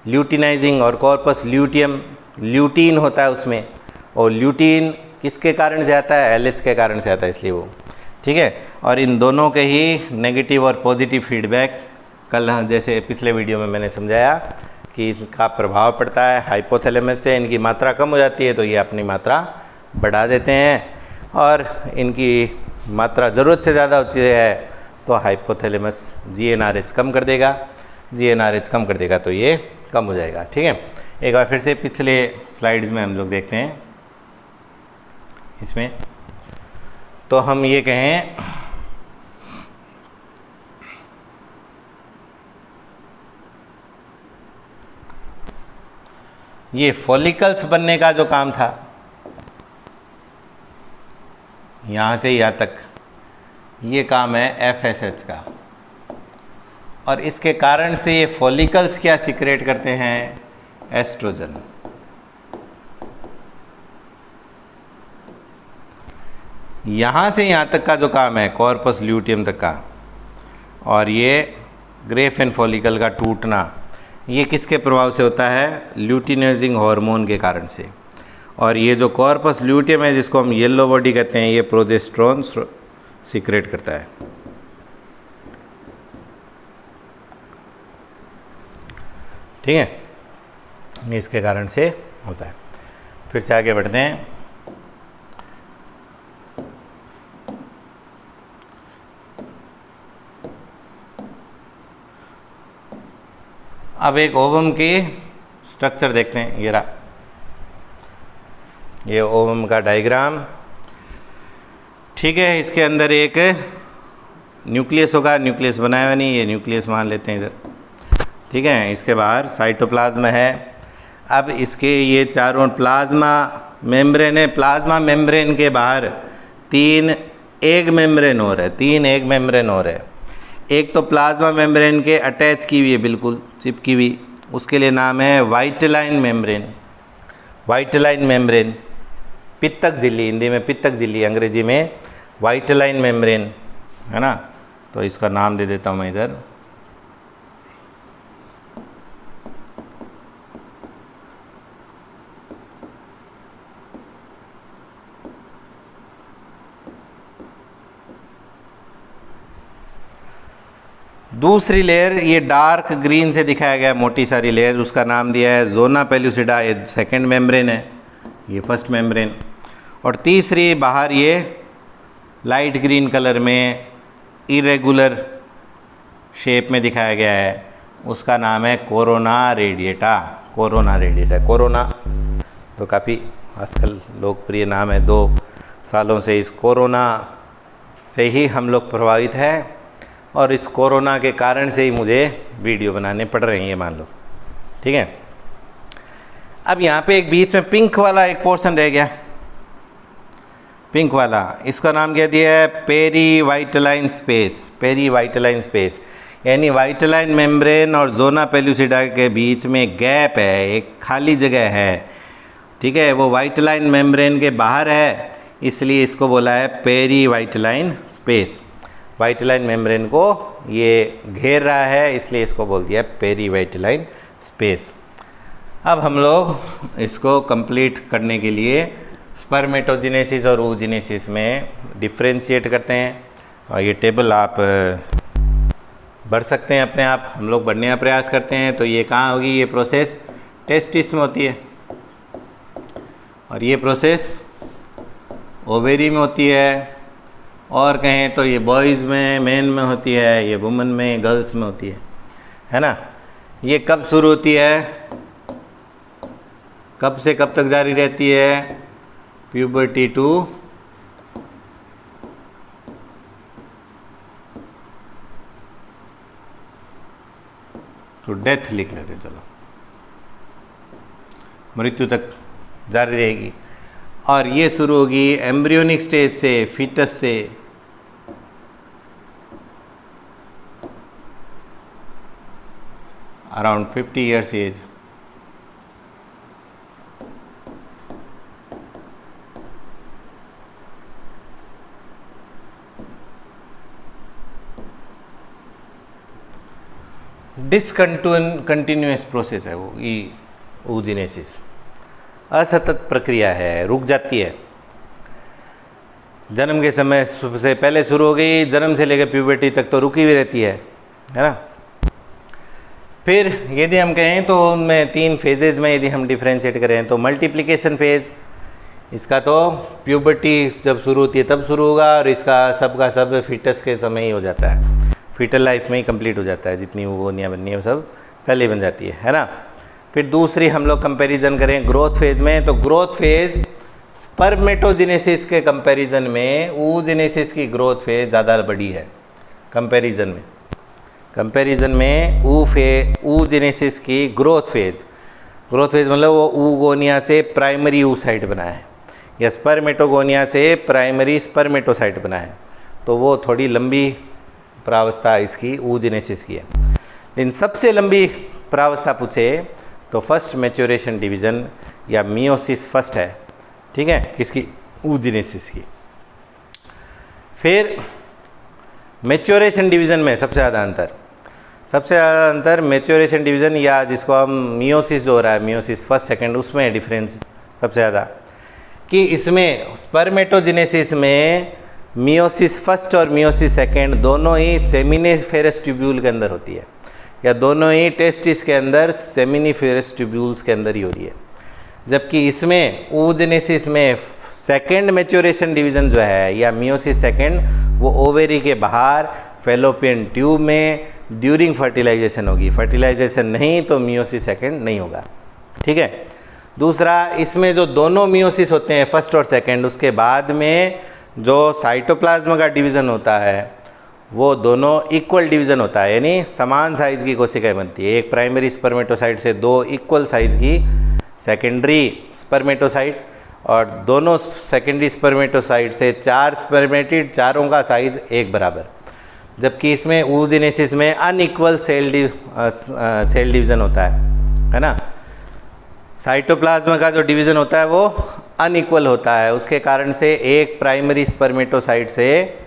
ल्यूटिनाइजिंग, और कॉर्पस ल्यूटियम, ल्यूटीन होता है उसमें, और ल्यूटीन किसके कारण से आता है, LH के कारण से आता है, इसलिए वो। ठीक है, और इन दोनों के ही नेगेटिव और पॉजिटिव फीडबैक कल जैसे पिछले वीडियो में मैंने समझाया कि इसका प्रभाव पड़ता है हाइपोथैलेमस से। इनकी मात्रा कम हो जाती है तो ये अपनी मात्रा बढ़ा देते हैं, और इनकी मात्रा ज़रूरत से ज़्यादा होती है तो हाइपोथैलेमस GnRH कम कर देगा, GnRH कम कर देगा तो ये कम हो जाएगा। ठीक है, एक बार फिर से पिछले स्लाइड्स में हम लोग देखते हैं। इसमें तो हम ये कहें ये फॉलिकल्स बनने का जो काम था यहाँ से यहाँ तक, ये काम है FSH का, और इसके कारण से ये फॉलिकल्स क्या सिक्रेट करते हैं? एस्ट्रोजन। यहाँ से यहाँ तक का जो काम है कॉर्पस ल्यूटियम तक का, और ये ग्रेफेन फॉलिकल का टूटना, ये किसके प्रभाव से होता है? ल्यूटिनाइजिंग हार्मोन के कारण से। और ये जो कॉर्पस ल्यूटियम है जिसको हम येलो बॉडी कहते हैं, ये प्रोजेस्टेरोन सीक्रेट करता है। ठीक है, इसके कारण से होता है। फिर से आगे बढ़ते हैं। अब एक ओवम की स्ट्रक्चर देखते हैं। ये रहा, ये ओवम का डायग्राम। ठीक है, इसके अंदर एक न्यूक्लियस होगा, न्यूक्लियस बनाया हुआ नहीं, ये न्यूक्लियस मान लेते हैं इधर। ठीक है, इसके बाहर साइटोप्लाज्म है। अब इसके ये चारों प्लाज्मा मेम्ब्रेन है, प्लाज्मा मेम्ब्रेन के बाहर 3 एग मेम्ब्रेन और है, 3 एग मेम्ब्रेन और है। एक तो प्लाज्मा मेम्ब्रेन के अटैच की हुई है, बिल्कुल चिपकी हुई, उसके लिए नाम है वाइटलाइन मेम्ब्रेन। वाइटलाइन मेम्ब्रेन, पित्तक झिल्ली, हिंदी में पित्तक झिल्ली, अंग्रेजी में वाइटलाइन मेम्ब्रेन, है ना। तो इसका नाम दे देता हूँ मैं इधर। दूसरी लेयर ये डार्क ग्रीन से दिखाया गया, मोटी सारी लेयर, उसका नाम दिया है जोना पेल्यूसिडा, ये सेकेंड मेम्ब्रेन है, ये फर्स्ट मेम्ब्रेन। और तीसरी बाहर ये लाइट ग्रीन कलर में इरेगुलर शेप में दिखाया गया है, उसका नाम है corona radiata. Corona radiata, corona तो काफ़ी आजकल लोकप्रिय नाम है। 2 सालों से इस कोरोना से ही हम लोग प्रभावित हैं, और इस कोरोना के कारण से ही मुझे वीडियो बनाने पड़ रहे हैं, ये मान लो। ठीक है, अब यहाँ पे एक बीच में पिंक वाला एक पोर्शन रह गया, पिंक वाला, इसका नाम क्या दिया है? Perivitelline space. Perivitelline space यानी वाइटलाइन मेम्ब्रेन और जोना पेल्यूसिडा के बीच में गैप है, एक खाली जगह है। ठीक है, वो वाइटलाइन मेम्ब्रेन के बाहर है, इसलिए इसको बोला है पेरी वाइटलाइन स्पेस। वाइटलाइन मेम्ब्रेन को ये घेर रहा है, इसलिए इसको बोल दिया पेरी वाइटलाइन स्पेस। अब हम लोग इसको कंप्लीट करने के लिए स्पर्मेटोजेनेसिस और oogenesis में डिफ्रेंशिएट करते हैं, और ये टेबल आप बढ़ सकते हैं अपने आप, हम लोग बढ़ने का प्रयास करते हैं। तो ये कहाँ होगी? ये प्रोसेस टेस्टिस में होती है, और ये प्रोसेस ओवेरी में होती है, और कहें तो ये बॉयज़ में, मेन में होती है, ये वुमेन में, गर्ल्स में होती है ना। ये कब शुरू होती है, कब से कब तक जारी रहती है? प्यूबर्टी टू डेथ लिख लेते हैं, चलो, मृत्यु तक जारी रहेगी। और ये शुरू होगी एम्ब्रियोनिक स्टेज से, फीटस से। Around 50 years age. Discontinuous process है वो oogenesis, असतत प्रक्रिया है, रुक जाती है। जन्म के समय से पहले शुरू हो गई, जन्म से लेकर प्यूबर्टी तक तो रुकी हुई रहती है ना। फिर यदि हम कहें तो उनमें 3 फेजेज़ में यदि हम डिफ्रेंशिएट करें तो मल्टीप्लिकेशन फेज़, इसका तो प्यूबर्टी जब शुरू होती है तब शुरू होगा, और इसका सब का सब फीटस के समय ही हो जाता है, फीटल लाइफ में ही कंप्लीट हो जाता है। जितनी वो निया बननी है वो सब पहले बन जाती है ना। फिर दूसरी हम लोग कंपैरिजन करें ग्रोथ फेज़ में, तो ग्रोथ फेज़ स्पर्मेटोजेनेसिस के कंपैरिजन में oogenesis की ग्रोथ फेज़ ज़्यादा बड़ी है। कंपैरिजन में oogenesis की ग्रोथ फेज़ मतलब वो oogonia से प्राइमरी oocyte बना है या स्पर्मेटोगोनिया से प्राइमरी स्पर्मेटोसाइट बना है, तो वो थोड़ी लंबी प्रावस्था इसकी oogenesis की है। लेकिन सबसे लंबी प्रावस्था पूछे तो फर्स्ट मैच्योरेशन डिवीज़न या मियोसिस फर्स्ट है, ठीक है, किसकी? oogenesis की। फिर मैच्योरेशन डिवीज़न में सबसे ज़्यादा अंतर मैच्योरेशन डिवीज़न या जिसको हम मियोसिस जो हो रहा है, मियोसिस फर्स्ट सेकंड, उसमें है डिफरेंस सबसे ज़्यादा, कि इसमें स्पर्मेटोजेनेसिस में मियोसिस फर्स्ट और मियोसिस सेकंड दोनों ही सेमिनिफेरस ट्यूब्यूल के अंदर होती है, या दोनों ही टेस्टिस के अंदर सेमिनिफेरस ट्यूब्यूल्स के अंदर ही हो रही है। जबकि इसमें oogenesis में सेकंड मैच्योरेशन डिवीज़न जो है या मियोसिस सेकंड, वो ओवेरी के बाहर फेलोपियन ट्यूब में ड्यूरिंग फर्टिलाइजेशन होगी। फर्टिलाइजेशन नहीं तो मियोसिस सेकंड नहीं होगा, ठीक है। दूसरा, इसमें जो दोनों मियोसिस होते हैं फर्स्ट और सेकंड, उसके बाद में जो साइटोप्लाज्म का डिवीज़न होता है वो दोनों इक्वल डिवीज़न होता है, यानी समान साइज़ की कोशिकाएं बनती है। एक प्राइमरी स्पर्मेटोसाइट से दो इक्वल साइज़ की सेकेंडरी स्पर्मेटोसाइट, और दोनों सेकेंडरी स्पर्मेटोसाइट से 4 स्पर्मेटिड, चारों का साइज़ एक बराबर। जबकि इसमें oogenesis में अनइक्वल सेल डिवीज़न होता है ना। साइटोप्लाज्म का जो डिवीज़न होता है वो अनइक्वल होता है, उसके कारण से एक प्राइमरी स्पर्मेटोसाइट से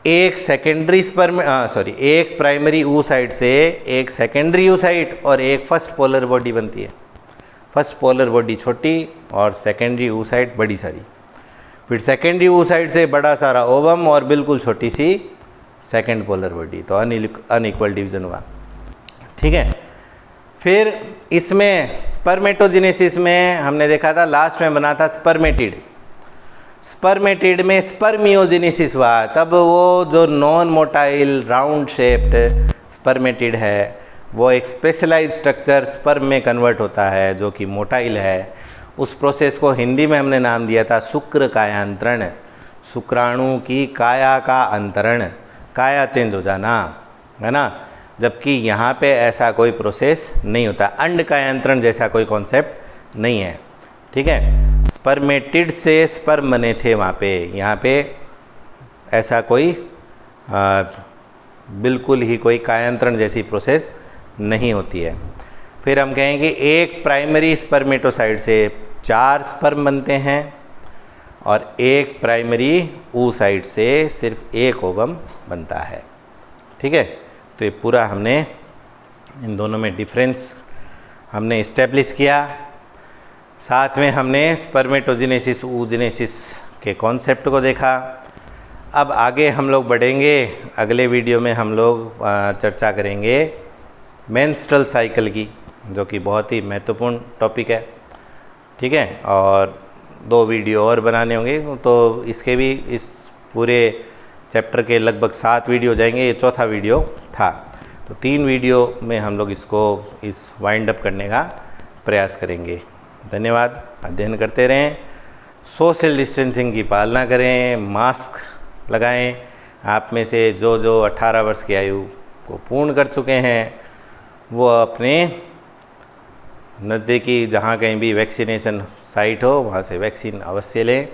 एक प्राइमरी oocyte से एक सेकेंडरी oocyte और एक फर्स्ट पोलर बॉडी बनती है। फर्स्ट पोलर बॉडी छोटी और सेकेंडरी oocyte बड़ी सारी, फिर सेकेंडरी oocyte से बड़ा सारा ओवम और बिल्कुल छोटी सी सेकेंड पोलर बॉडी, तो अनइक्वल डिवीज़न हुआ, ठीक है। फिर इसमें स्पर्मेटोजेनेसिस में हमने देखा था, लास्ट में बना था स्पर्मेटिड में स्पर्मियोजेनेसिस हुआ, तब वो जो non motile round shaped spermatid है वो एक स्पेशलाइज्ड स्ट्रक्चर स्पर्म में कन्वर्ट होता है जो कि मोटाइल है। उस प्रोसेस को हिंदी में हमने नाम दिया था शुक्र कायांतरण, शुक्राणु की काया का अंतरण, काया चेंज हो जाना, है ना। जबकि यहाँ पे ऐसा कोई प्रोसेस नहीं होता, अंड कायांतरण जैसा कोई कॉन्सेप्ट नहीं है, ठीक है। स्पर्मेटिड से स्पर्म बने थे वहाँ पे, यहाँ पे ऐसा कोई बिल्कुल ही कोई कायांतरण जैसी प्रोसेस नहीं होती है। फिर हम कहेंगे एक प्राइमरी स्पर्मेटोसाइट से 4 स्पर्म बनते हैं और एक प्राइमरी oocyte से सिर्फ एक ओवम बनता है, ठीक है। तो ये पूरा हमने इन दोनों में डिफरेंस हमने इस्टेब्लिश किया। साथ में हमने स्पर्मेटोजेनेसिस oogenesis के कॉन्सेप्ट को देखा। अब आगे हम लोग बढ़ेंगे, अगले वीडियो में हम लोग चर्चा करेंगे मेंस्ट्रुअल साइकिल की, जो कि बहुत ही महत्वपूर्ण टॉपिक है, ठीक है। और 2 वीडियो और बनाने होंगे, तो इसके भी इस पूरे चैप्टर के लगभग 7 वीडियो जाएंगे, ये चौथा वीडियो था। तो 3 वीडियो में हम लोग इसको वाइंड अप करने का प्रयास करेंगे। धन्यवाद। अध्ययन करते रहें, सोशल डिस्टेंसिंग की पालना करें, मास्क लगाएं। आप में से जो 18 वर्ष की आयु को पूर्ण कर चुके हैं वो अपने नज़दीकी जहाँ कहीं भी वैक्सीनेशन साइट हो वहाँ से वैक्सीन अवश्य लें।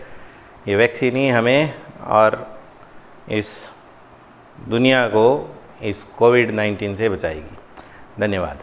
ये वैक्सीन ही हमें और इस दुनिया को इस कोविड-19 से बचाएगी। धन्यवाद।